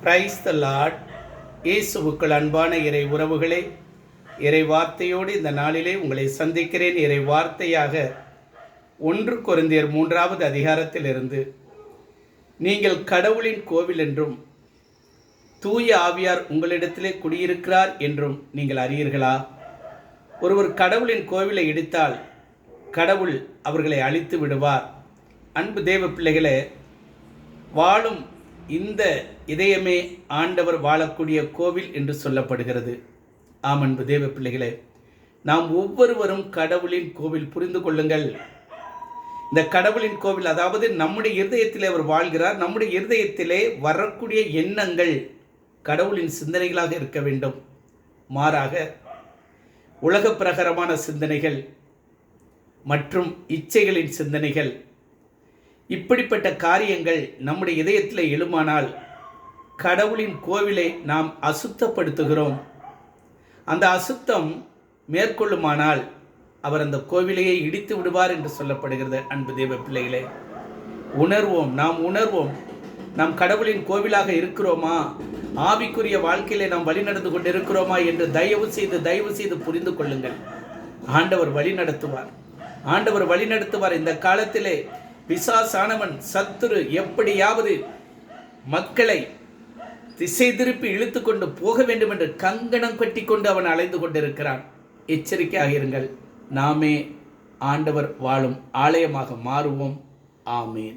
Praise the Lord. இயேசுவுக்குள் அன்பான இறை உறவுகளே, இறை வார்த்தையோடு இந்த நாளிலே உங்களை சந்திக்கிறேன். இறை வார்த்தையாக 1 கொரிந்தியர் 3வது அதிகாரத்திலிருந்து, நீங்கள் கடவுளின் கோவில் என்றும் தூய ஆவியார் உங்களிடத்திலே குடியிருக்கிறார் என்றும் நீங்கள் அறியீர்களா? ஒருவர் கடவுளின் கோவிலை இடித்தால் கடவுள் அவர்களை அழித்து விடுவார். அன்பு தேவ பிள்ளைகளே, வாழும் இந்த இதயமே ஆண்டவர் வாழக்கூடிய கோவில் என்று சொல்லப்படுகிறது. ஆம் அன்பு தேவ பிள்ளைகளே, நாம் ஒவ்வொருவரும் கடவுளின் கோவில். புரிந்து கொள்ளுங்கள், இந்த கடவுளின் கோவில் அதாவது நம்முடைய இருதயத்திலே அவர் வாழ்கிறார். நம்முடைய இருதயத்திலே வரக்கூடிய எண்ணங்கள் கடவுளின் சிந்தனைகளாக இருக்க வேண்டும். மாறாக உலக பிரகாரமான சிந்தனைகள் மற்றும் இச்சைகளின் சிந்தனைகள், இப்படிப்பட்ட காரியங்கள் நம்முடைய இதயத்தில் எழுமானால் கடவுளின் கோவிலை நாம் அசுத்தப்படுத்துகிறோம். அந்த அசுத்தம் மேற்கொள்ளுமானால் அவர் அந்த கோவிலையை இடித்து விடுவார் என்று சொல்லப்படுகிறது. அன்பு தேவ பிள்ளைகளே, உணர்வோம், நாம் உணர்வோம், நாம் கடவுளின் கோவிலாக இருக்கிறோமா, ஆவிக்குரிய வாழ்க்கையிலே நாம் வழிநடந்து கொண்டிருக்கிறோமா என்று தயவு செய்து புரிந்து கொள்ளுங்கள். ஆண்டவர் வழிநடத்துவார், ஆண்டவர் வழிநடத்துவார். இந்த காலத்திலே பிசாசானவன், சத்துரு எப்படியாவது மக்களை திசை திருப்பி இழுத்து கொண்டு போக வேண்டும் என்று கங்கணம் கட்டி கொண்டு அவன் அலைந்து கொண்டிருக்கிறான். எச்சரிக்கையாக இருங்கள். நாமே ஆண்டவர் வாழும் ஆலயமாக மாறுவோம். ஆமேன்.